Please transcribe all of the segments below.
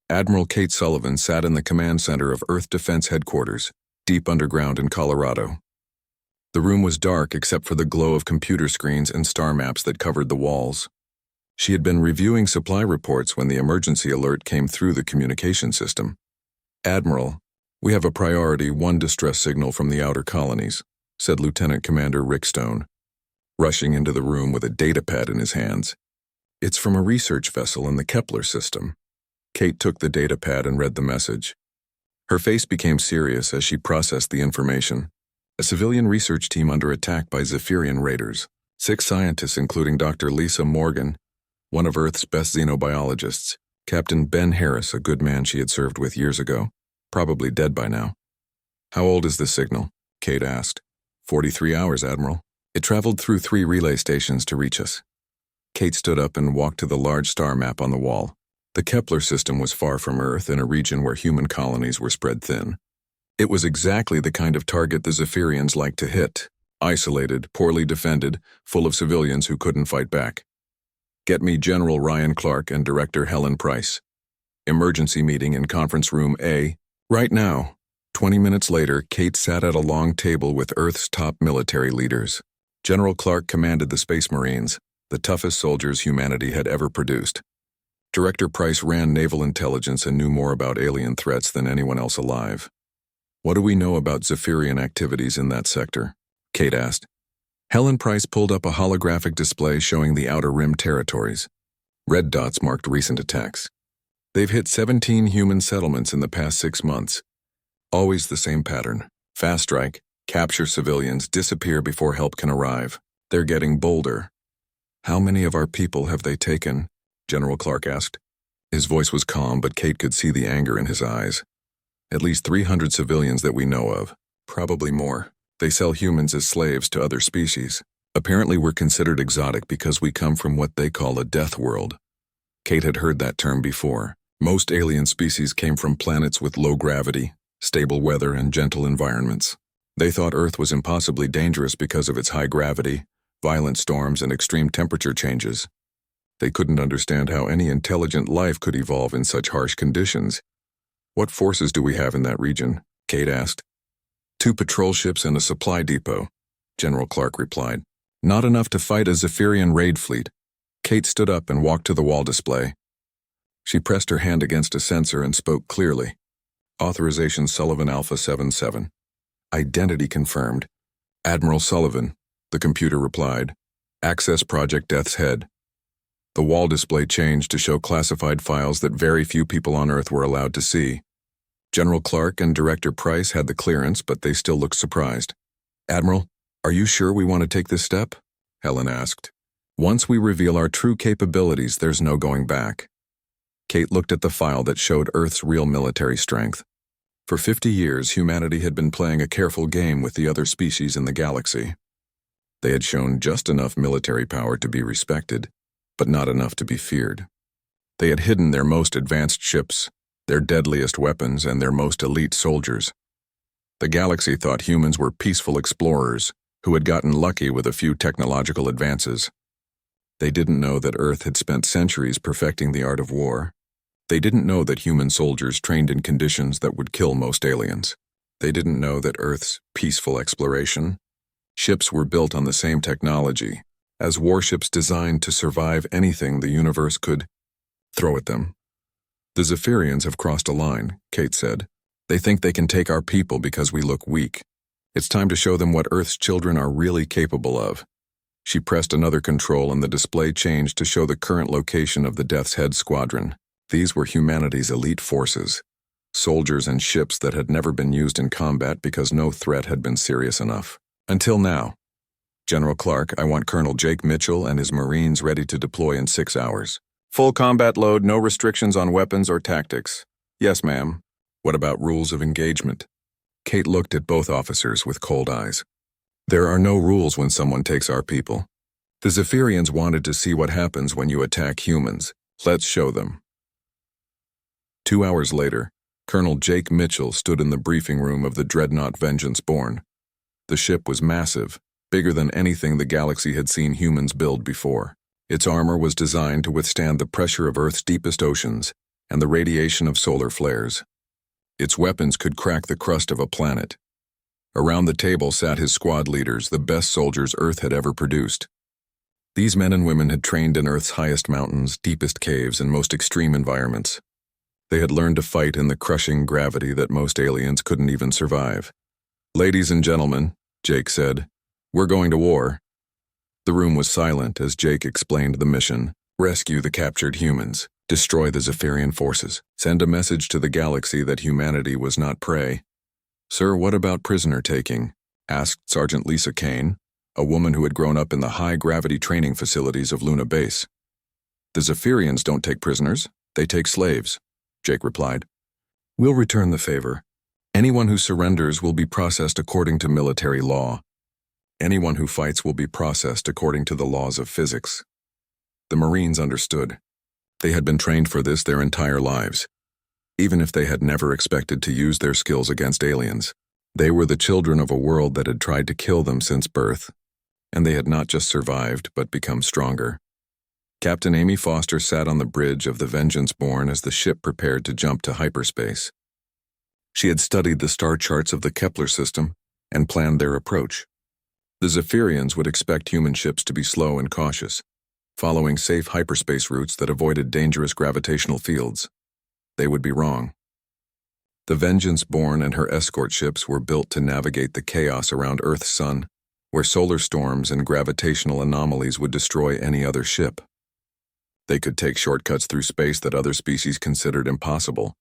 Admiral Kate Sullivan sat in the command center of Earth Defense Headquarters, deep underground in Colorado. The room was dark except for the glow of computer screens and star maps that covered the walls. She had been reviewing supply reports when the emergency alert came through the communication system. "Admiral, we have a priority 1 distress signal from the outer colonies," said Lieutenant Commander Rick Stone, rushing into the room with a datapad in his hands. "It's from a research vessel in the Kepler system." Kate took the datapad and read the message. Her face became serious as she processed the information. A civilian research team under attack by Zephyrian raiders. 6 scientists including Dr. Lisa Morgan, one of Earth's best xenobiologists, Captain Ben Harris, a good man she had served with years ago, probably dead by now. "How old is this signal?" Kate asked. 43 hours, Admiral. It traveled through 3 relay stations to reach us." Kate stood up and walked to the large star map on the wall. The Kepler system was far from Earth in a region where human colonies were spread thin. It was exactly the kind of target the Zephyrians liked to hit: isolated, poorly defended, full of civilians who couldn't fight back. "Get me General Ryan Clark and Director Helen Price. Emergency meeting in Conference Room A, right now." 20 minutes later, Kate sat at a long table with Earth's top military leaders. General Clark commanded the Space Marines, the toughest soldiers humanity had ever produced. Director Price ran naval intelligence and knew more about alien threats than anyone else alive. "What do we know about Zephyrian activities in that sector?" Kate asked. Helen Price pulled up a holographic display showing the Outer Rim territories. Red dots marked recent attacks. "They've hit 17 human settlements in the past 6 months. Always the same pattern. Fast strike, capture civilians, disappear before help can arrive. They're getting bolder." "How many of our people have they taken?" General Clark asked. His voice was calm, but Kate could see the anger in his eyes. "At least 300 civilians that we know of. Probably more. They sell humans as slaves to other species. Apparently we're considered exotic because we come from what they call a deathworld." Kate had heard that term before. Most alien species came from planets with low gravity, stable weather, and gentle environments. They thought Earth was impossibly dangerous because of its high gravity, violent storms, and extreme temperature changes. They couldn't understand how any intelligent life could evolve in such harsh conditions. "What forces do we have in that region?" Kate asked. 2 patrol ships and a supply depot," General Clark replied. "Not enough to fight a Zephyrian raid fleet." Kate stood up and walked to the wall display. She pressed her hand against a sensor and spoke clearly. "Authorization Sullivan Alpha 77. Identity confirmed. Admiral Sullivan," the computer replied. "Access Project Death's Head." The wall display changed to show classified files that very few people on Earth were allowed to see. General Clark and Director Price had the clearance, but they still looked surprised. "Admiral, are you sure we want to take this step?" Helen asked. "Once we reveal our true capabilities, there's no going back." Kate looked at the file that showed Earth's real military strength. For 50 years, humanity had been playing a careful game with the other species in the galaxy. They had shown just enough military power to be respected, but not enough to be feared. They had hidden their most advanced ships, their deadliest weapons, and their most elite soldiers. The galaxy thought humans were peaceful explorers who had gotten lucky with a few technological advances. They didn't know that Earth had spent centuries perfecting the art of war. They didn't know that human soldiers trained in conditions that would kill most aliens. They didn't know that Earth's peaceful exploration ships were built on the same technology as warships designed to survive anything the universe could throw at them. "The Zephyrians have crossed a line," Kate said. "They think they can take our people because we look weak. It's time to show them what Earth's children are really capable of." She pressed another control and the display changed to show the current location of the Death's Head Squadron. These were humanity's elite forces, soldiers and ships that had never been used in combat because no threat had been serious enough. Until now. "General Clark, I want Colonel Jake Mitchell and his Marines ready to deploy in 6 hours. Full combat load, no restrictions on weapons or tactics." "Yes, ma'am." "What about rules of engagement?" Kate looked at both officers with cold eyes. "There are no rules when someone takes our people. The Zephyrians wanted to see what happens when you attack humans. Let's show them." 2 hours later, Colonel Jake Mitchell stood in the briefing room of the dreadnought Vengeance Born. The ship was massive, bigger than anything the galaxy had seen humans build before. Its armor was designed to withstand the pressure of Earth's deepest oceans, and the radiation of solar flares. Its weapons could crack the crust of a planet. Around the table sat his squad leaders, the best soldiers Earth had ever produced. These men and women had trained in Earth's highest mountains, deepest caves, and most extreme environments. They had learned to fight in the crushing gravity that most aliens couldn't even survive. "Ladies and gentlemen," Jake said, "we're going to war." The room was silent as Jake explained the mission: rescue the captured humans, destroy the Zephyrian forces, send a message to the galaxy that humanity was not prey. "Sir, what about prisoner-taking?" asked Sergeant Lisa Kane, a woman who had grown up in the high-gravity training facilities of Luna Base. "The Zephyrians don't take prisoners, they take slaves," Jake replied. "We'll return the favor. Anyone who surrenders will be processed according to military law. Anyone who fights will be processed according to the laws of physics." The Marines understood. They had been trained for this their entire lives. Even if they had never expected to use their skills against aliens, they were the children of a world that had tried to kill them since birth, and they had not just survived but become stronger. Captain Amy Foster sat on the bridge of the Vengeance Born as the ship prepared to jump to hyperspace. She had studied the star charts of the Kepler system and planned their approach. The Zephyrians would expect human ships to be slow and cautious, following safe hyperspace routes that avoided dangerous gravitational fields. They would be wrong. The Vengeance Born and her escort ships were built to navigate the chaos around Earth's sun, where solar storms and gravitational anomalies would destroy any other ship. They could take shortcuts through space that other species considered impossible.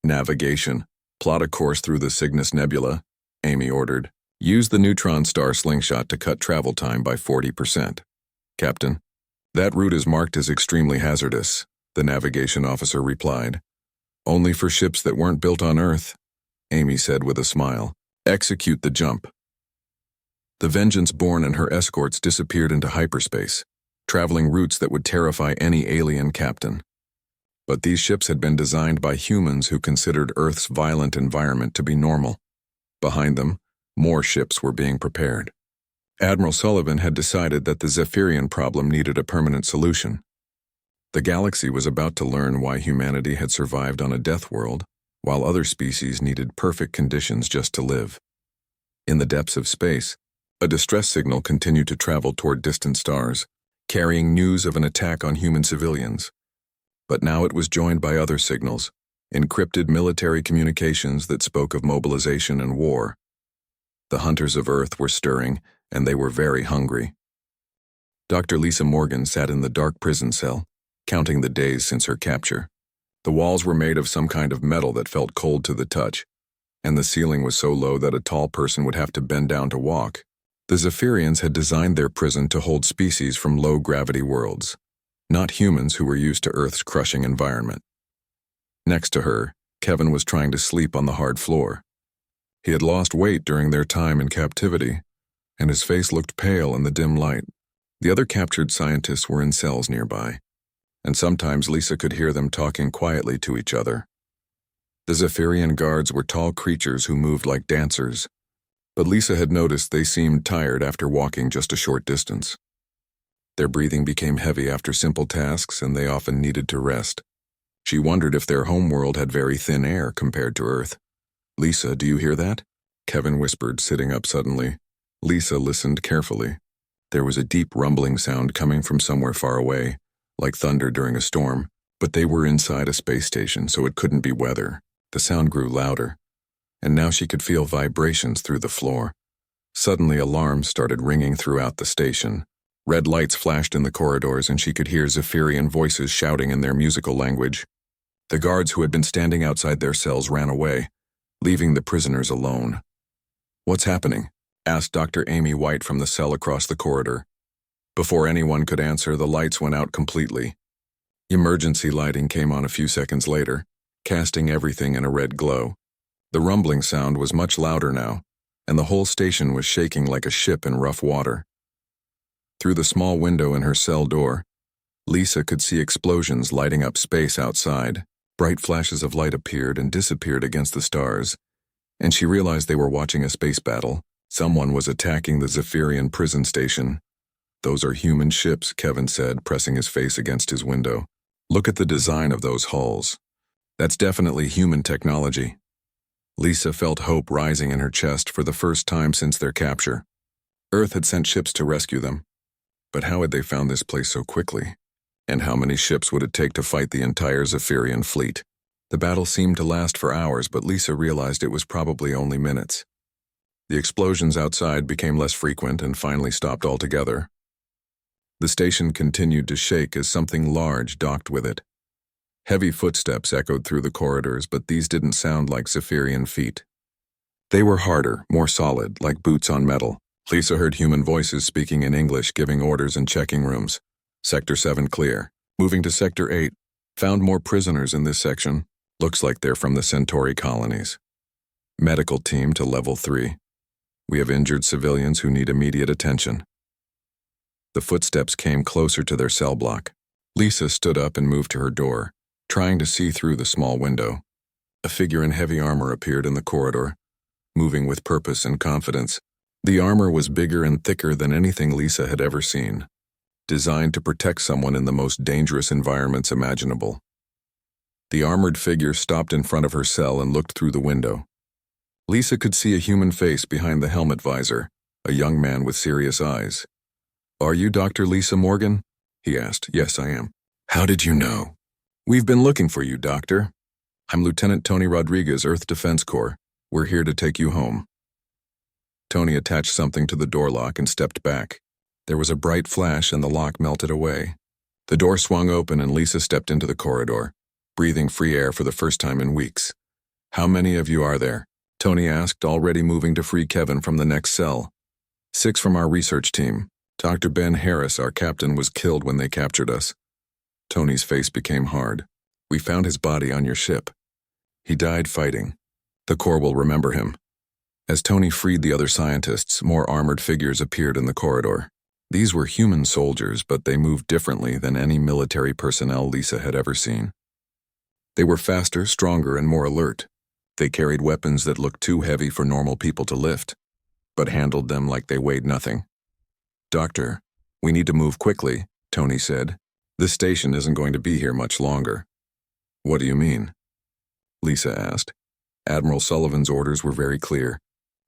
"Navigation. Plot a course through the Cygnus Nebula," Amy ordered. "Use the neutron star slingshot to cut travel time by 40%. "Captain, that route is marked as extremely hazardous," the navigation officer replied. "Only for ships that weren't built on Earth," Amy said with a smile. "Execute the jump." The Vengeance Born and her escorts disappeared into hyperspace, traveling routes that would terrify any alien captain. But these ships had been designed by humans who considered Earth's violent environment to be normal. Behind them, more ships were being prepared. Admiral Sullivan had decided that the Zephyrian problem needed a permanent solution. The galaxy was about to learn why humanity had survived on a death world, while other species needed perfect conditions just to live. In the depths of space, a distress signal continued to travel toward distant stars, carrying news of an attack on human civilians. But now it was joined by other signals, encrypted military communications that spoke of mobilization and war. The hunters of Earth were stirring, and they were very hungry. Dr. Lisa Morgan sat in the dark prison cell, counting the days since her capture. The walls were made of some kind of metal that felt cold to the touch, and the ceiling was so low that a tall person would have to bend down to walk. The Zephyrians had designed their prison to hold species from low-gravity worlds, not humans who were used to Earth's crushing environment. Next to her, Kevin was trying to sleep on the hard floor. He had lost weight during their time in captivity, and his face looked pale in the dim light. The other captured scientists were in cells nearby, and sometimes Lisa could hear them talking quietly to each other. The Zephyrian guards were tall creatures who moved like dancers, but Lisa had noticed they seemed tired after walking just a short distance. Their breathing became heavy after simple tasks, and they often needed to rest. She wondered if their homeworld had very thin air compared to Earth. "Lisa, do you hear that?" Kevin whispered, sitting up suddenly. Lisa listened carefully. There was a deep rumbling sound coming from somewhere far away, like thunder during a storm, but they were inside a space station, so it couldn't be weather. The sound grew louder, and now she could feel vibrations through the floor. Suddenly, alarms started ringing throughout the station. Red lights flashed in the corridors, and she could hear Zephyrian voices shouting in their musical language. The guards who had been standing outside their cells ran away, leaving the prisoners alone. "What's happening?" asked Dr. Amy White from the cell across the corridor. Before anyone could answer, the lights went out completely. Emergency lighting came on a few seconds later, casting everything in a red glow. The rumbling sound was much louder now, and the whole station was shaking like a ship in rough water. Through the small window in her cell door, Lisa could see explosions lighting up space outside. Bright flashes of light appeared and disappeared against the stars, and she realized they were watching a space battle. Someone was attacking the Zephyrian prison station. "Those are human ships," Kevin said, pressing his face against his window. "Look at the design of those hulls. That's definitely human technology. Lisa felt hope rising in her chest for the first time since their capture. Earth had sent ships to rescue them. But how had they found this place so quickly? And how many ships would it take to fight the entire Zephyrian fleet? The battle seemed to last for hours, but Lisa realized it was probably only minutes. The explosions outside became less frequent and finally stopped altogether. The station continued to shake as something large docked with it. Heavy footsteps echoed through the corridors, but these didn't sound like Zephyrian feet. They were harder, more solid, like boots on metal. Lisa heard human voices speaking in English, giving orders in checking rooms. Sector 7 clear. Moving to Sector 8. Found more prisoners in this section. Looks like they're from the Centauri colonies. Medical team to Level 3. We have injured civilians who need immediate attention. The footsteps came closer to their cell block. Lisa stood up and moved to her door, trying to see through the small window. A figure in heavy armor appeared in the corridor, moving with purpose and confidence. The armor was bigger and thicker than anything Lisa had ever seen, designed to protect someone in the most dangerous environments imaginable. The armored figure stopped in front of her cell and looked through the window. Lisa could see a human face behind the helmet visor, a young man with serious eyes. "Are you Dr. Lisa Morgan?" he asked. "Yes, I am." "How did you know?" "We've been looking for you, Doctor. I'm Lieutenant Tony Rodriguez, Earth Defense Corps. We're here to take you home." Tony attached something to the door lock and stepped back. There was a bright flash and the lock melted away. The door swung open and Lisa stepped into the corridor, breathing free air for the first time in weeks. "How many of you are there?" Tony asked, already moving to free Kevin from the next cell. 6 from our research team. Dr. Ben Harris, our captain, was killed when they captured us. Tony's face became hard. "We found his body on your ship. He died fighting. The Corps will remember him." As Tony freed the other scientists, more armored figures appeared in the corridor. These were human soldiers, but they moved differently than any military personnel Lisa had ever seen. They were faster, stronger, and more alert. They carried weapons that looked too heavy for normal people to lift, but handled them like they weighed nothing. "Doctor, we need to move quickly," Tony said. "This station isn't going to be here much longer." "What do you mean?" Lisa asked. Admiral Sullivan's orders were very clear.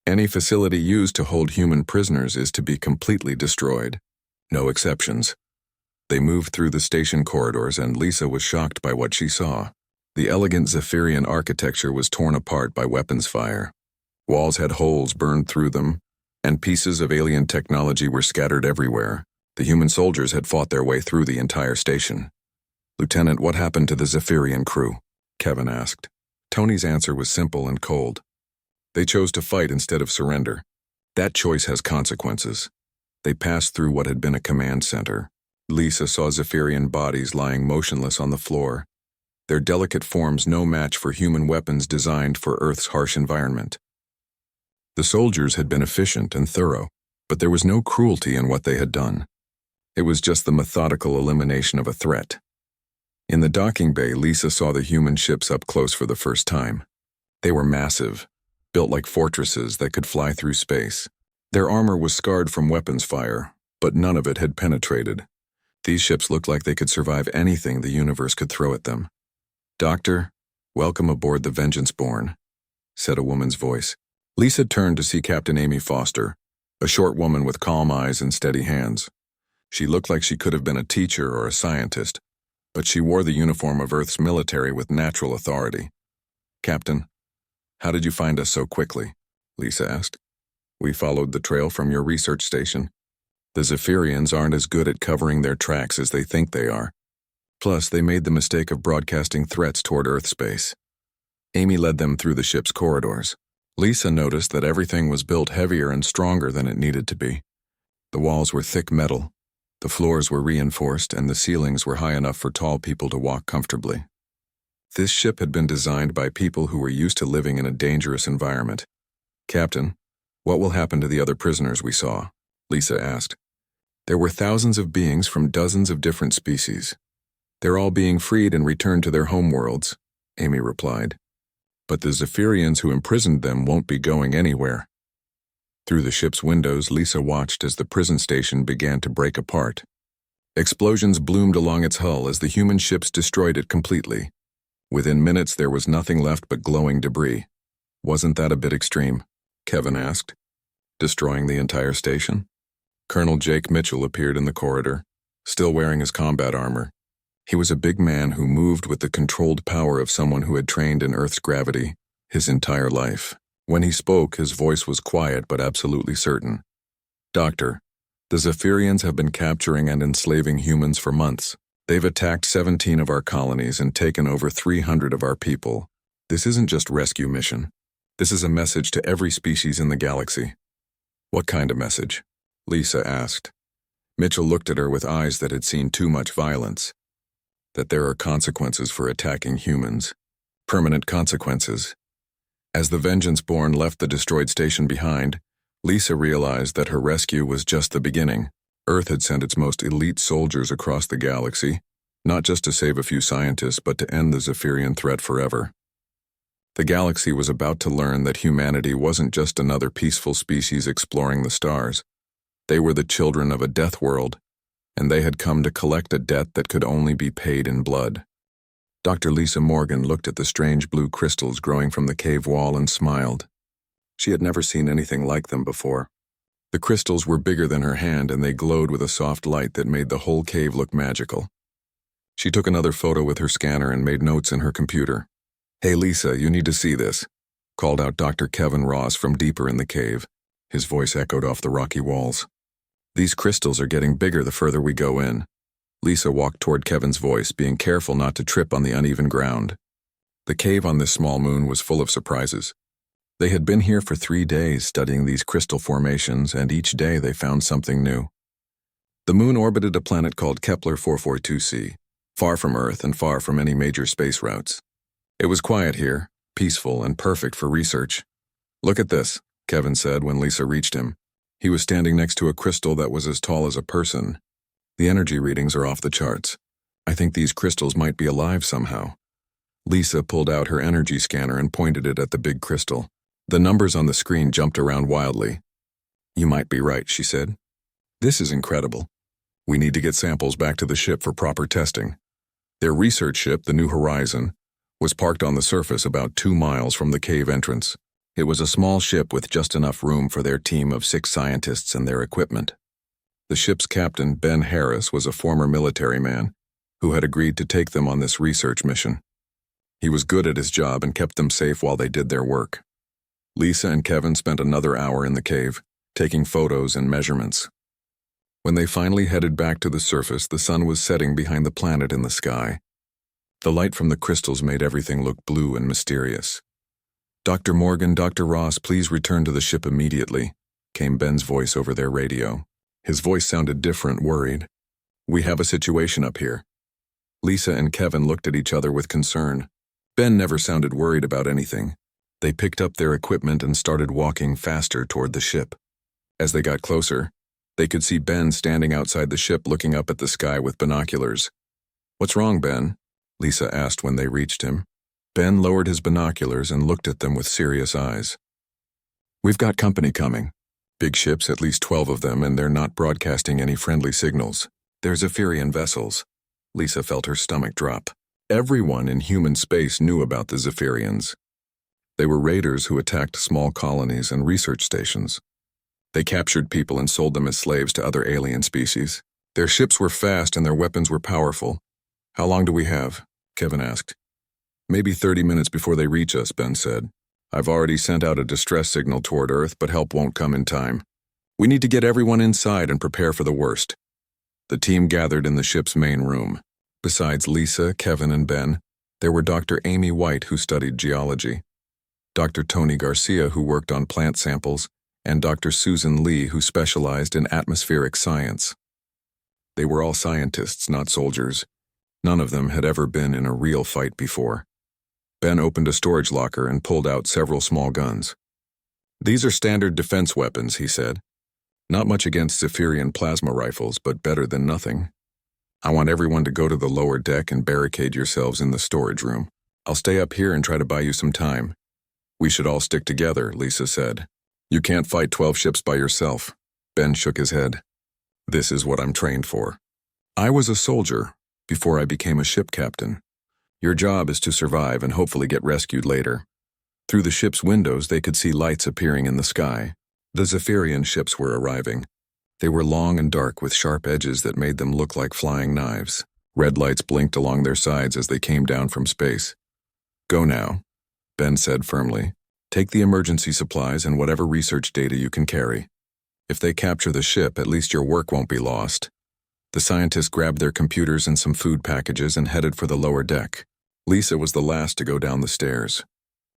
Any facility used to hold human prisoners is to be completely destroyed. No exceptions. They moved through the station corridors and Lisa was shocked by what she saw. The elegant Zephyrian architecture was torn apart by weapons fire. Walls had holes burned through them, and pieces of alien technology were scattered everywhere. The human soldiers had fought their way through the entire station. "Lieutenant, what happened to the Zephyrian crew?" Kevin asked. Tony's answer was simple and cold. "They chose to fight instead of surrender. That choice has consequences." They passed through what had been a command center. Lisa saw Zephyrian bodies lying motionless on the floor, their delicate forms no match for human weapons designed for Earth's harsh environment. The soldiers had been efficient and thorough, but there was no cruelty in what they had done. It was just the methodical elimination of a threat. In the docking bay, Lisa saw the human ships up close for the first time. They were massive, built like fortresses that could fly through space. Their armor was scarred from weapons fire, but none of it had penetrated. These ships looked like they could survive anything the universe could throw at them. "Doctor, welcome aboard the Vengeance-born," said a woman's voice. Lisa turned to see Captain Amy Foster, a short woman with calm eyes and steady hands. She looked like she could have been a teacher or a scientist, but she wore the uniform of Earth's military with natural authority. "Captain, how did you find us so quickly?" Lisa asked. "We followed the trail from your research station. The Zephyrians aren't as good at covering their tracks as they think they are. Plus, they made the mistake of broadcasting threats toward Earth space." Amy led them through the ship's corridors. Lisa noticed that everything was built heavier and stronger than it needed to be. The walls were thick metal, the floors were reinforced, and the ceilings were high enough for tall people to walk comfortably. This ship had been designed by people who were used to living in a dangerous environment. "Captain, what will happen to the other prisoners we saw?" Lisa asked. "There were thousands of beings from dozens of different species. They're all being freed and returned to their homeworlds," Amy replied. "But the Zephyrians who imprisoned them won't be going anywhere." Through the ship's windows, Lisa watched as the prison station began to break apart. Explosions bloomed along its hull as the human ships destroyed it completely. Within minutes, there was nothing left but glowing debris. Wasn't that a bit extreme? Kevin asked. Destroying the entire station? Colonel Jake Mitchell appeared in the corridor, still wearing his combat armor. He was a big man who moved with the controlled power of someone who had trained in Earth's gravity his entire life. When he spoke, his voice was quiet but absolutely certain. Doctor, the Zephyrians have been capturing and enslaving humans for months. They've attacked 17 of our colonies and taken over 300 of our people. This isn't just a rescue mission. This is a message to every species in the galaxy. What kind of message? Lisa asked. Mitchell looked at her with eyes that had seen too much violence. That there are consequences for attacking humans. Permanent consequences. As the Vengeance-born left the destroyed station behind, Lisa realized that her rescue was just the beginning. Earth had sent its most elite soldiers across the galaxy, not just to save a few scientists, but to end the Zephyrian threat forever. The galaxy was about to learn that humanity wasn't just another peaceful species exploring the stars. They were the children of a death world, and they had come to collect a debt that could only be paid in blood. Dr. Lisa Morgan looked at the strange blue crystals growing from the cave wall and smiled. She had never seen anything like them before. The crystals were bigger than her hand, and they glowed with a soft light that made the whole cave look magical. She took another photo with her scanner and made notes in her computer. "Hey Lisa, you need to see this," called out Dr. Kevin Ross from deeper in the cave. His voice echoed off the rocky walls. "These crystals are getting bigger the further we go in." Lisa walked toward Kevin's voice, being careful not to trip on the uneven ground. The cave on this small moon was full of surprises. They had been here for 3 days studying these crystal formations, and each day they found something new. The moon orbited a planet called Kepler 442c, far from Earth and far from any major space routes. It was quiet here, peaceful and perfect for research. "Look at this," Kevin said when Lisa reached him. He was standing next to a crystal that was as tall as a person. "The energy readings are off the charts. I think these crystals might be alive somehow." Lisa pulled out her energy scanner and pointed it at the big crystal. The numbers on the screen jumped around wildly. "You might be right," she said. "This is incredible. We need to get samples back to the ship for proper testing." Their research ship, the New Horizon, was parked on the surface about 2 miles from the cave entrance. It was a small ship with just enough room for their team of 6 scientists and their equipment. The ship's captain, Ben Harris, was a former military man who had agreed to take them on this research mission. He was good at his job and kept them safe while they did their work. Lisa and Kevin spent another hour in the cave, taking photos and measurements. When they finally headed back to the surface, the sun was setting behind the planet in the sky. The light from the crystals made everything look blue and mysterious. "Dr. Morgan, Dr. Ross, please return to the ship immediately," came Ben's voice over their radio. His voice sounded different, worried. "We have a situation up here." Lisa and Kevin looked at each other with concern. Ben never sounded worried about anything. They picked up their equipment and started walking faster toward the ship. As they got closer, they could see Ben standing outside the ship looking up at the sky with binoculars. "What's wrong, Ben?" Lisa asked when they reached him. Ben lowered his binoculars and looked at them with serious eyes. "We've got company coming. Big ships, at least 12 of them, and they're not broadcasting any friendly signals. They're Zephyrian vessels." Lisa felt her stomach drop. Everyone in human space knew about the Zephyrians. They were raiders who attacked small colonies and research stations. They captured people and sold them as slaves to other alien species. Their ships were fast and their weapons were powerful. "How long do we have?" Kevin asked. "Maybe 30 minutes before they reach us," Ben said. "I've already sent out a distress signal toward Earth, but help won't come in time. We need to get everyone inside and prepare for the worst." The team gathered in the ship's main room. Besides Lisa, Kevin, and Ben, there were Dr. Amy White, who studied geology, Dr. Tony Garcia, who worked on plant samples, and Dr. Susan Lee, who specialized in atmospheric science. They were all scientists, not soldiers. None of them had ever been in a real fight before. Ben opened a storage locker and pulled out several small guns. "These are standard defense weapons," he said. "Not much against Zephyrian plasma rifles, but better than nothing. I want everyone to go to the lower deck and barricade yourselves in the storage room. I'll stay up here and try to buy you some time." "We should all stick together," Lisa said. "You can't fight 12 ships by yourself." Ben shook his head. "This is what I'm trained for. I was a soldier before I became a ship captain. Your job is to survive and hopefully get rescued later. Through the ship's windows, they could see lights appearing in the sky. The Zephyrian ships were arriving. They were long and dark with sharp edges that made them look like flying knives. Red lights blinked along their sides as they came down from space. Go now, Ben said firmly. Take the emergency supplies and whatever research data you can carry. If they capture the ship, at least your work won't be lost. The scientists grabbed their computers and some food packages and headed for the lower deck. Lisa was the last to go down the stairs.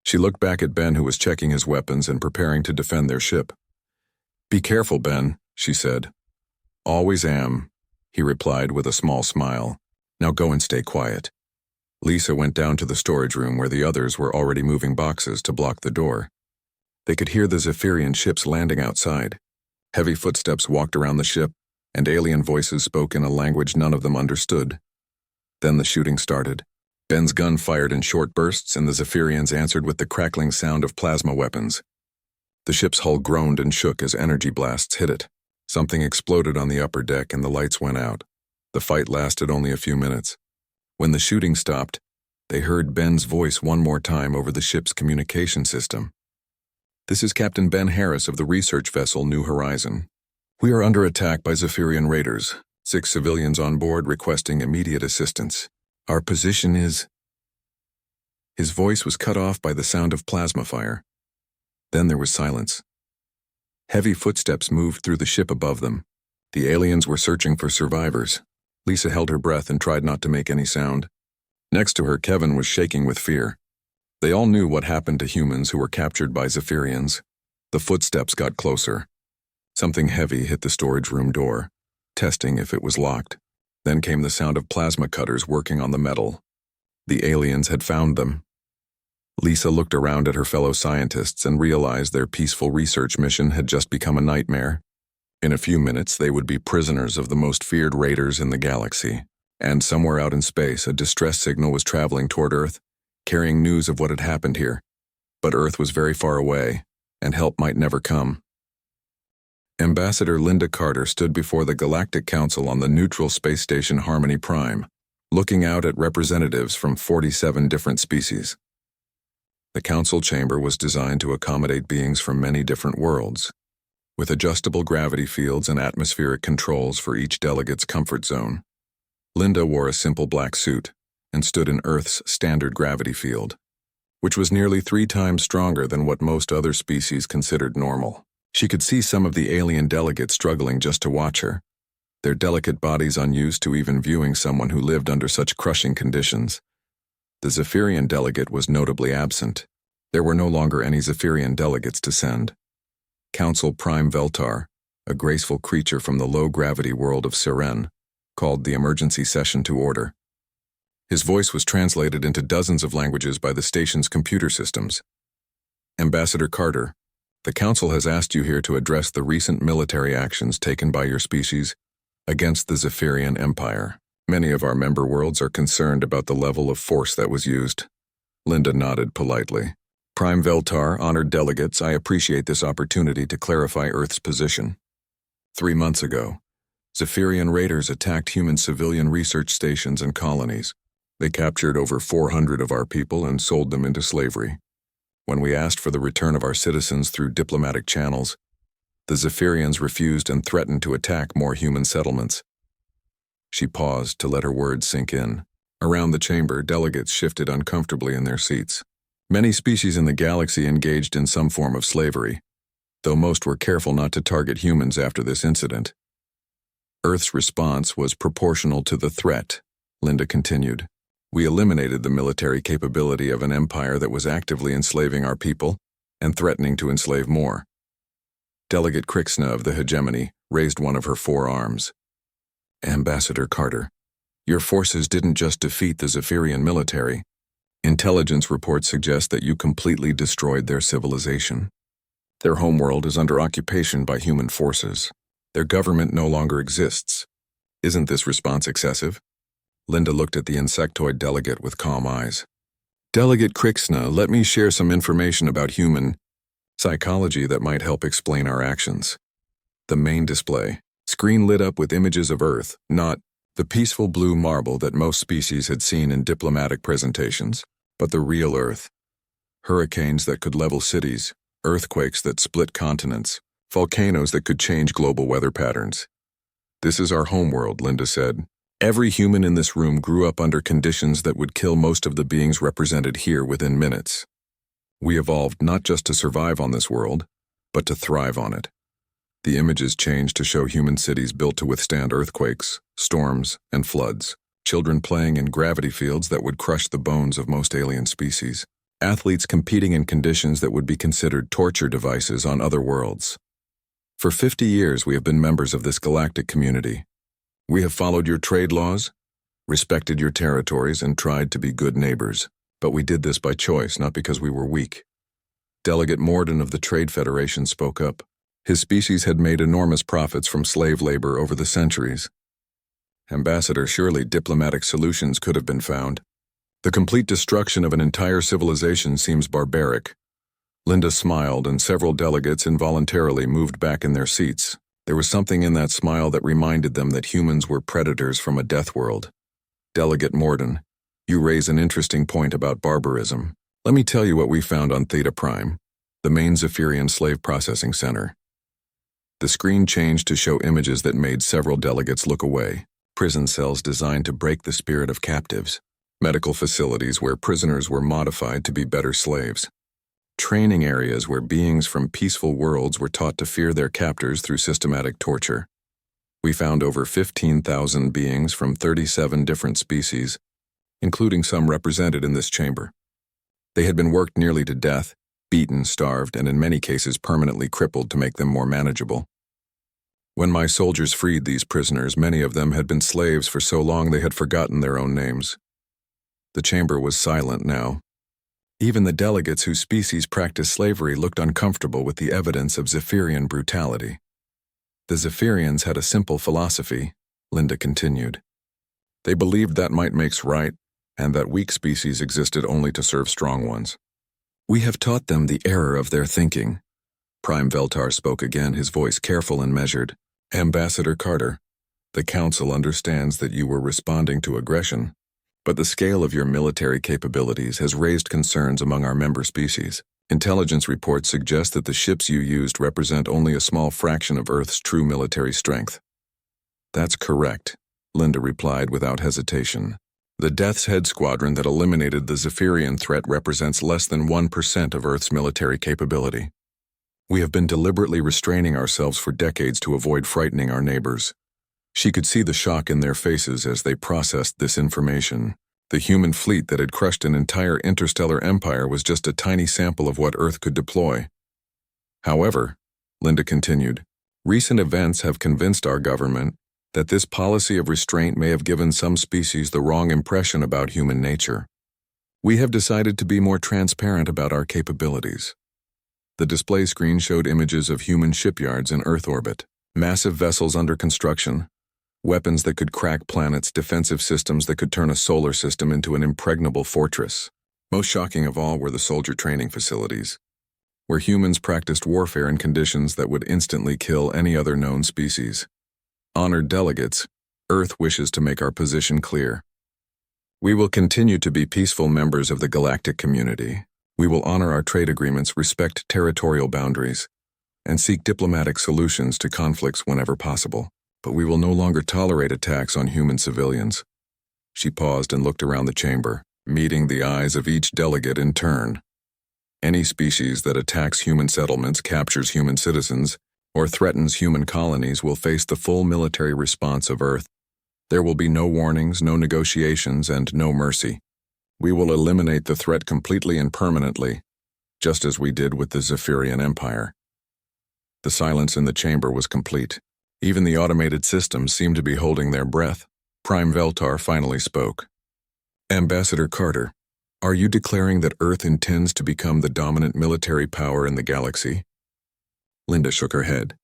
She looked back at Ben, who was checking his weapons and preparing to defend their ship. Be careful, Ben, she said. Always am, he replied with a small smile. Now go and stay quiet. Lisa went down to the storage room where the others were already moving boxes to block the door. They could hear the Zephyrian ships landing outside. Heavy footsteps walked around the ship, and alien voices spoke in a language none of them understood. Then the shooting started. Ben's gun fired in short bursts, and the Zephyrians answered with the crackling sound of plasma weapons. The ship's hull groaned and shook as energy blasts hit it. Something exploded on the upper deck and the lights went out. The fight lasted only a few minutes. When the shooting stopped, they heard Ben's voice one more time over the ship's communication system. This is Captain Ben Harris of the research vessel New Horizon. We are under attack by Zephyrian raiders. 6 civilians on board requesting immediate assistance. Our position is... His voice was cut off by the sound of plasma fire. Then there was silence. Heavy footsteps moved through the ship above them. The aliens were searching for survivors. Lisa held her breath and tried not to make any sound. Next to her, Kevin was shaking with fear. They all knew what happened to humans who were captured by Zephyrians. The footsteps got closer. Something heavy hit the storage room door, testing if it was locked. Then came the sound of plasma cutters working on the metal. The aliens had found them. Lisa looked around at her fellow scientists and realized their peaceful research mission had just become a nightmare. In a few minutes, they would be prisoners of the most feared raiders in the galaxy. And somewhere out in space, a distress signal was traveling toward Earth, carrying news of what had happened here. But Earth was very far away, and help might never come. Ambassador Linda Carter stood before the Galactic Council on the neutral space station Harmony Prime, looking out at representatives from 47 different species. The council chamber was designed to accommodate beings from many different worlds, with adjustable gravity fields and atmospheric controls for each delegate's comfort zone. Linda wore a simple black suit and stood in Earth's standard gravity field, which was nearly 3 times stronger than what most other species considered normal. She could see some of the alien delegates struggling just to watch her, their delicate bodies unused to even viewing someone who lived under such crushing conditions. The Zephyrian delegate was notably absent. There were no longer any Zephyrian delegates to send. Council Prime Veltar, a graceful creature from the low-gravity world of Seren, called the emergency session to order. His voice was translated into dozens of languages by the station's computer systems. Ambassador Carter, the Council has asked you here to address the recent military actions taken by your species against the Zephyrian Empire. Many of our member worlds are concerned about the level of force that was used. Linda nodded politely. Prime Veltar, honored delegates, I appreciate this opportunity to clarify Earth's position. 3 months ago, Zephyrian raiders attacked human civilian research stations and colonies. They captured over 400 of our people and sold them into slavery. When we asked for the return of our citizens through diplomatic channels, the Zephyrians refused and threatened to attack more human settlements. She paused to let her words sink in. Around the chamber, delegates shifted uncomfortably in their seats. Many species in the galaxy engaged in some form of slavery, though most were careful not to target humans after this incident. Earth's response was proportional to the threat, Linda continued. We eliminated the military capability of an empire that was actively enslaving our people and threatening to enslave more. Delegate Krixna of the Hegemony raised one of her 4 arms. Ambassador Carter, your forces didn't just defeat the Zephyrian military. Intelligence reports suggest that you completely destroyed their civilization. Their homeworld is under occupation by human forces. Their government no longer exists. Isn't this response excessive? Linda looked at the insectoid delegate with calm eyes. Delegate Krixna, let me share some information about human psychology that might help explain our actions. The main display. Screen lit up with images of Earth, not The peaceful blue marble that most species had seen in diplomatic presentations, but the real Earth. Hurricanes that could level cities, earthquakes that split continents, volcanoes that could change global weather patterns. This is our homeworld, Linda said. Every human in this room grew up under conditions that would kill most of the beings represented here within minutes. We evolved not just to survive on this world, but to thrive on it. The images changed to show human cities built to withstand earthquakes, storms, and floods, children playing in gravity fields that would crush the bones of most alien species, athletes competing in conditions that would be considered torture devices on other worlds. For 50 years, we have been members of this galactic community. We have followed your trade laws, respected your territories, and tried to be good neighbors. But we did this by choice, not because we were weak. Delegate Morden of the Trade Federation spoke up. His species had made enormous profits from slave labor over the centuries. Ambassador, surely diplomatic solutions could have been found. The complete destruction of an entire civilization seems barbaric. Linda smiled, and several delegates involuntarily moved back in their seats. There was something in that smile that reminded them that humans were predators from a death world. Delegate Morden, you raise an interesting point about barbarism. Let me tell you what we found on Theta Prime, the main Zephyrian slave processing center. The screen changed to show images that made several delegates look away. Prison cells designed to break the spirit of captives. Medical facilities where prisoners were modified to be better slaves. Training areas where beings from peaceful worlds were taught to fear their captors through systematic torture. We found over 15,000 beings from 37 different species, including some represented in this chamber. They had been worked nearly to death, beaten, starved, and in many cases permanently crippled to make them more manageable. When my soldiers freed these prisoners, many of them had been slaves for so long they had forgotten their own names. The chamber was silent now. Even the delegates whose species practiced slavery looked uncomfortable with the evidence of Zephyrian brutality. The Zephyrians had a simple philosophy, Linda continued. They believed that might makes right, and that weak species existed only to serve strong ones. We have taught them the error of their thinking. Prime Veltar spoke again, his voice careful and measured. Ambassador Carter, the Council understands that you were responding to aggression, but the scale of your military capabilities has raised concerns among our member species. Intelligence reports suggest that the ships you used represent only a small fraction of Earth's true military strength. That's correct, Linda replied without hesitation. The Death's Head squadron that eliminated the Zephyrian threat represents less than 1% of Earth's military capability. We have been deliberately restraining ourselves for decades to avoid frightening our neighbors. She could see the shock in their faces as they processed this information. The human fleet that had crushed an entire interstellar empire was just a tiny sample of what Earth could deploy. However, Linda continued, recent events have convinced our government that this policy of restraint may have given some species the wrong impression about human nature. We have decided to be more transparent about our capabilities. The display screen showed images of human shipyards in Earth orbit, massive vessels under construction, weapons that could crack planets, defensive systems that could turn a solar system into an impregnable fortress. Most shocking of all were the soldier training facilities, where humans practiced warfare in conditions that would instantly kill any other known species. Honored delegates, Earth wishes to make our position clear. We will continue to be peaceful members of the galactic community. We will honor our trade agreements, respect territorial boundaries, and seek diplomatic solutions to conflicts whenever possible. But we will no longer tolerate attacks on human civilians. She paused and looked around the chamber, meeting the eyes of each delegate in turn. Any species that attacks human settlements, captures human citizens, or threatens human colonies will face the full military response of Earth. There will be no warnings, no negotiations, and no mercy. We will eliminate the threat completely and permanently, just as we did with the Zephyrian Empire. The silence in the chamber was complete. Even the automated systems seemed to be holding their breath. Prime Veltar finally spoke. Ambassador Carter, are you declaring that Earth intends to become the dominant military power in the galaxy? Linda shook her head.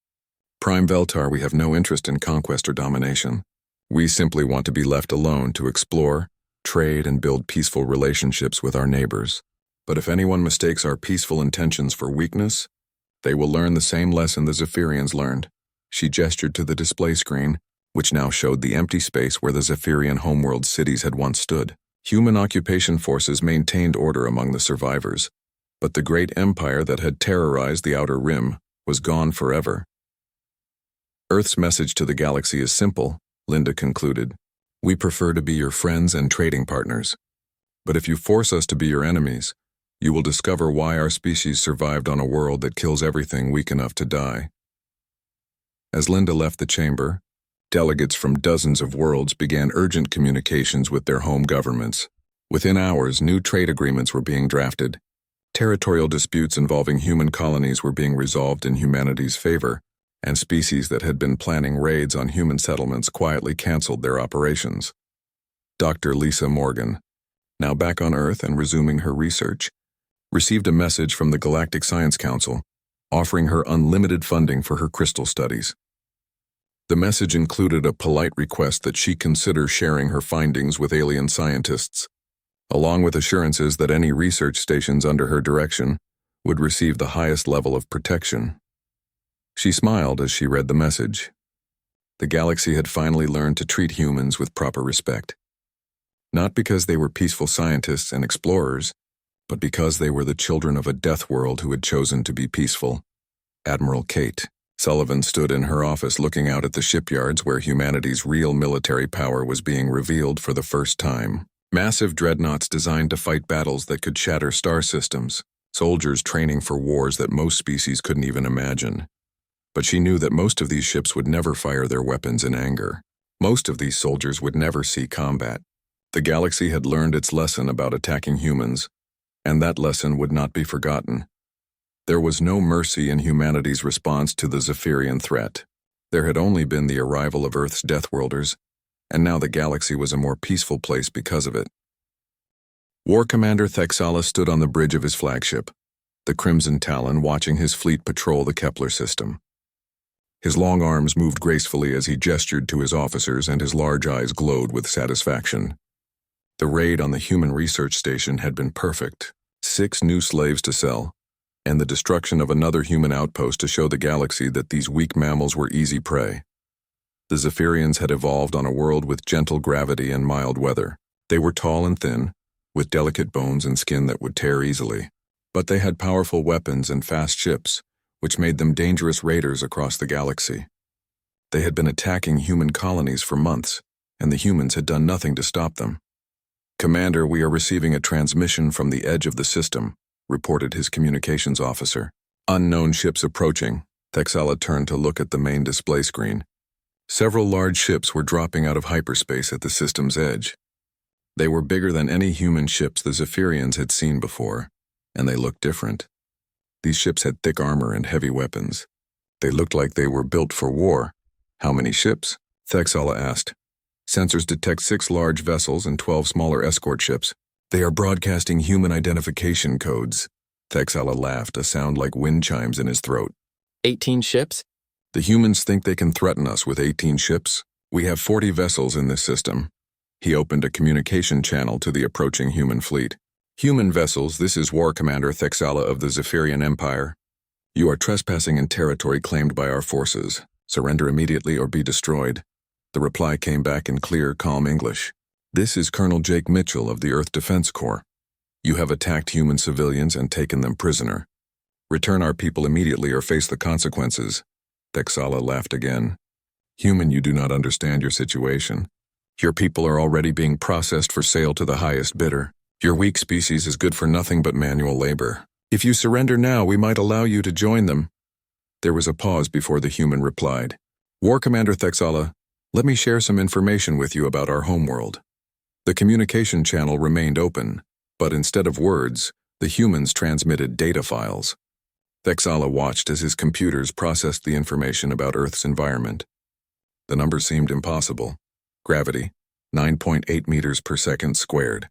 Prime Veltar, we have no interest in conquest or domination. We simply want to be left alone to explore, trade, and build peaceful relationships with our neighbors. But if anyone mistakes our peaceful intentions for weakness, they will learn the same lesson the Zephyrians learned. She gestured to the display screen, which now showed the empty space where the Zephyrian homeworld cities had once stood. Human occupation forces maintained order among the survivors, but the great empire that had terrorized the Outer Rim was gone forever. Earth's message to the galaxy is simple, Linda concluded. We prefer to be your friends and trading partners. But if you force us to be your enemies, you will discover why our species survived on a world that kills everything weak enough to die. As Linda left the chamber, delegates from dozens of worlds began urgent communications with their home governments. Within hours, new trade agreements were being drafted. Territorial disputes involving human colonies were being resolved in humanity's favor, and species that had been planning raids on human settlements quietly canceled their operations. Dr. Lisa Morgan, now back on Earth and resuming her research, received a message from the Galactic Science Council offering her unlimited funding for her crystal studies. The message included a polite request that she consider sharing her findings with alien scientists, along with assurances that any research stations under her direction would receive the highest level of protection. She smiled as she read the message. The galaxy had finally learned to treat humans with proper respect. Not because they were peaceful scientists and explorers, but because they were the children of a death world who had chosen to be peaceful. Admiral Kate Sullivan stood in her office looking out at the shipyards where humanity's real military power was being revealed for the first time. Massive dreadnoughts designed to fight battles that could shatter star systems, soldiers training for wars that most species couldn't even imagine. But she knew that most of these ships would never fire their weapons in anger. Most of these soldiers would never see combat. The galaxy had learned its lesson about attacking humans, and that lesson would not be forgotten. There was no mercy in humanity's response to the Zephyrian threat. There had only been the arrival of Earth's Deathworlders, and now the galaxy was a more peaceful place because of it. War Commander Thexala stood on the bridge of his flagship, the Crimson Talon, watching his fleet patrol the Kepler system. His long arms moved gracefully as he gestured to his officers, and his large eyes glowed with satisfaction. The raid on the human research station had been perfect. 6 new slaves to sell, and the destruction of another human outpost to show the galaxy that these weak mammals were easy prey. The Zephyrians had evolved on a world with gentle gravity and mild weather. They were tall and thin, with delicate bones and skin that would tear easily. But they had powerful weapons and fast ships, which made them dangerous raiders across the galaxy. They had been attacking human colonies for months, and the humans had done nothing to stop them. "Commander, we are receiving a transmission from the edge of the system," reported his communications officer. "Unknown ships approaching." Thexala turned to look at the main display screen. Several large ships were dropping out of hyperspace at the system's edge. They were bigger than any human ships the Zephyrians had seen before, and they looked different. These ships had thick armor and heavy weapons. They looked like they were built for war. "How many ships?" Thexala asked. "Sensors detect 6 large vessels and 12 smaller escort ships. They are broadcasting human identification codes." Thexala laughed, a sound like wind chimes in his throat. 18 ships? "The humans think they can threaten us with 18 ships. We have 40 vessels in this system." He opened a communication channel to the approaching human fleet. "Human vessels, this is War Commander Thexala of the Zephyrian Empire. You are trespassing in territory claimed by our forces. Surrender immediately or be destroyed." The reply came back in clear, calm English. "This is Colonel Jake Mitchell of the Earth Defense Corps. You have attacked human civilians and taken them prisoner. Return our people immediately or face the consequences." Thexala laughed again. "Human, you do not understand your situation. Your people are already being processed for sale to the highest bidder. Your weak species is good for nothing but manual labor. If you surrender now, we might allow you to join them." There was a pause before the human replied. "War Commander Thexala, let me share some information with you about our homeworld." The communication channel remained open, but instead of words, the humans transmitted data files. Thexala watched as his computers processed the information about Earth's environment. The numbers seemed impossible. Gravity, 9.8 meters per second squared.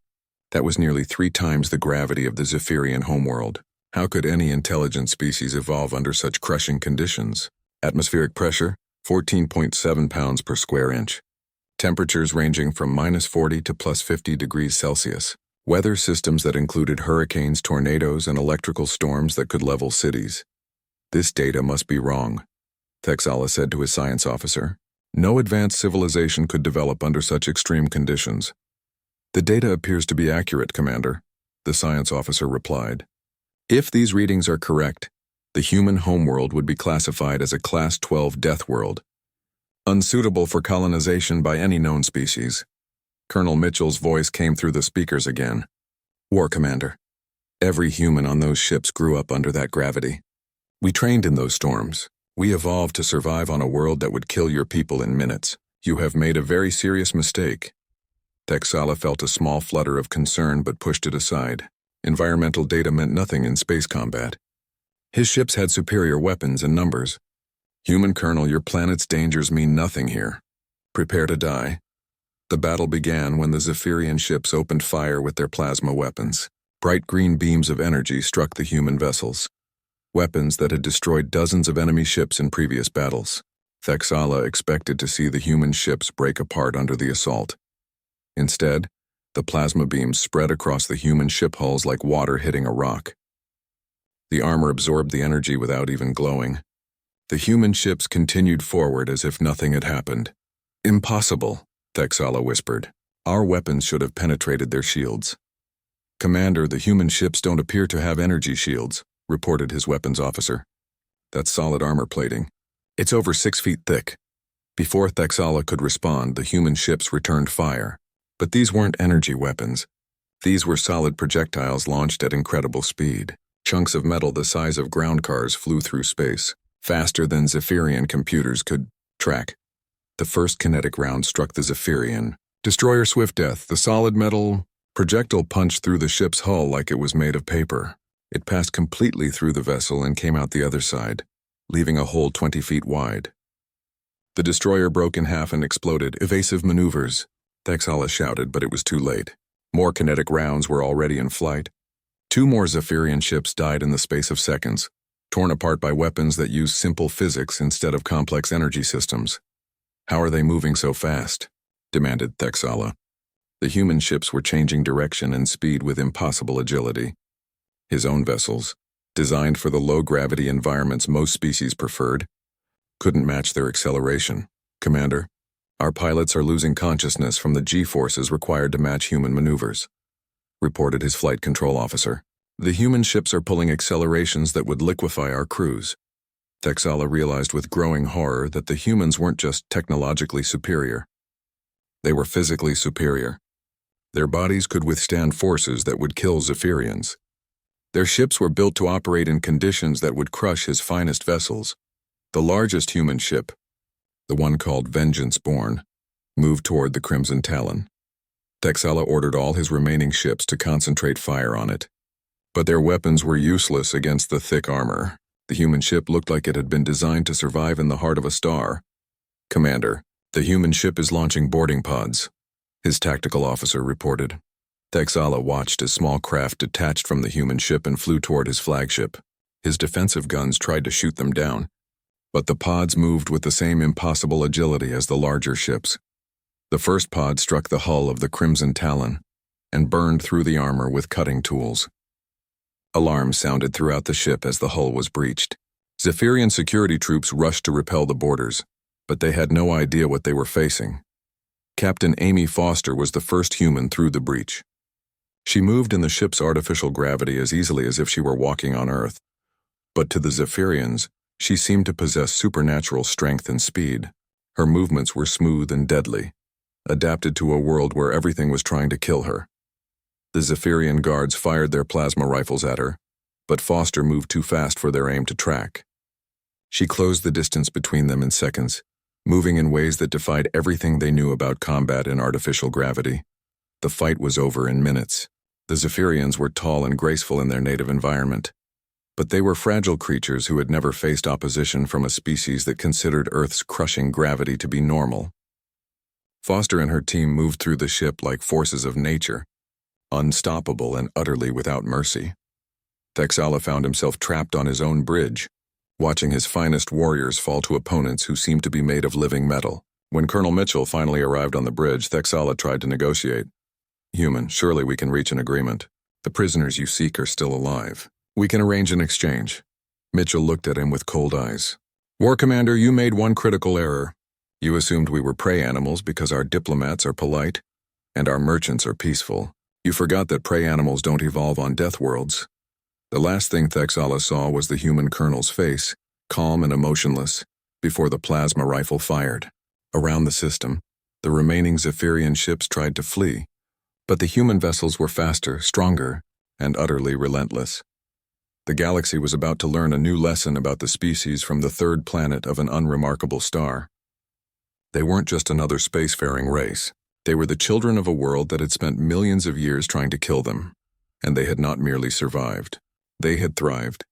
That was nearly 3 times the gravity of the Zephyrian homeworld. How could any intelligent species evolve under such crushing conditions? Atmospheric pressure, 14.7 pounds per square inch. Temperatures ranging from -40 to +50 degrees Celsius. Weather systems that included hurricanes, tornadoes, and electrical storms that could level cities. "This data must be wrong," Thexala said to his science officer. No advanced civilization could develop under such extreme conditions. The data appears to be accurate, Commander, the science officer replied. If these readings are correct, the human homeworld would be classified as a Class 12 deathworld, unsuitable for colonization by any known species. Colonel Mitchell's voice came through the speakers again. War Commander, every human on those ships grew up under that gravity. We trained in those storms. We evolved to survive on a world that would kill your people in minutes. You have made a very serious mistake. Texala felt a small flutter of concern but pushed it aside. Environmental data meant nothing in space combat. His ships had superior weapons and numbers. Human Colonel, your planet's dangers mean nothing here. Prepare to die. The battle began when the Zephyrian ships opened fire with their plasma weapons. Bright green beams of energy struck the human vessels. Weapons that had destroyed dozens of enemy ships in previous battles. Texala expected to see the human ships break apart under the assault. Instead, the plasma beams spread across the human ship hulls like water hitting a rock. The armor absorbed the energy without even glowing. The human ships continued forward as if nothing had happened. Impossible, Texala whispered. Our weapons should have penetrated their shields. Commander, the human ships don't appear to have energy shields, reported his weapons officer. That's solid armor plating. It's over 6 feet thick. Before Texala could respond, the human ships returned fire. But these weren't energy weapons. These were solid projectiles launched at incredible speed. Chunks of metal the size of ground cars flew through space, faster than Zephyrian computers could track. The first kinetic round struck the Zephyrian. Destroyer Swift Death, the solid metal projectile punched through the ship's hull like it was made of paper. It passed completely through the vessel and came out the other side, leaving a hole 20 feet wide. The destroyer broke in half and exploded. Evasive maneuvers, Texala shouted, but it was too late. More kinetic rounds were already in flight. 2 more Zephyrian ships died in the space of seconds, torn apart by weapons that used simple physics instead of complex energy systems. How are they moving so fast? Demanded Texala. The human ships were changing direction and speed with impossible agility. His own vessels, designed for the low-gravity environments most species preferred, couldn't match their acceleration. Commander, our pilots are losing consciousness from the G-forces required to match human maneuvers, reported his flight control officer. The human ships are pulling accelerations that would liquefy our crews. Texala realized with growing horror that the humans weren't just technologically superior. They were physically superior. Their bodies could withstand forces that would kill Zephyrians. Their ships were built to operate in conditions that would crush his finest vessels. The largest human ship, the one called Vengeance Born, moved toward the Crimson Talon. Texala ordered all his remaining ships to concentrate fire on it. But their weapons were useless against the thick armor. The human ship looked like it had been designed to survive in the heart of a star. Commander, the human ship is launching boarding pods, his tactical officer reported. Texala watched as small craft detached from the human ship and flew toward his flagship. His defensive guns tried to shoot them down, but the pods moved with the same impossible agility as the larger ships. The first pod struck the hull of the Crimson Talon and burned through the armor with cutting tools. Alarms sounded throughout the ship as the hull was breached. Zephyrian security troops rushed to repel the boarders, but they had no idea what they were facing. Captain Amy Foster was the first human through the breach. She moved in the ship's artificial gravity as easily as if she were walking on Earth. But to the Zephyrians, she seemed to possess supernatural strength and speed. Her movements were smooth and deadly, adapted to a world where everything was trying to kill her. The Zephyrian guards fired their plasma rifles at her, but Foster moved too fast for their aim to track. She closed the distance between them in seconds, moving in ways that defied everything they knew about combat in artificial gravity. The fight was over in minutes. The Zephyrians were tall and graceful in their native environment, but they were fragile creatures who had never faced opposition from a species that considered Earth's crushing gravity to be normal. Foster and her team moved through the ship like forces of nature, unstoppable and utterly without mercy. Texala found himself trapped on his own bridge, watching his finest warriors fall to opponents who seemed to be made of living metal. When Colonel Mitchell finally arrived on the bridge, Texala tried to negotiate. Human, surely we can reach an agreement. The prisoners you seek are still alive. We can arrange an exchange. Mitchell looked at him with cold eyes. War Commander, you made one critical error. You assumed we were prey animals because our diplomats are polite and our merchants are peaceful. You forgot that prey animals don't evolve on deathworlds. The last thing Thexala saw was the human colonel's face, calm and emotionless, before the plasma rifle fired. Around the system, the remaining Zephyrian ships tried to flee, but the human vessels were faster, stronger, and utterly relentless. The galaxy was about to learn a new lesson about the species from the third planet of an unremarkable star. They weren't just another spacefaring race. They were the children of a world that had spent millions of years trying to kill them, and they had not merely survived. They had thrived.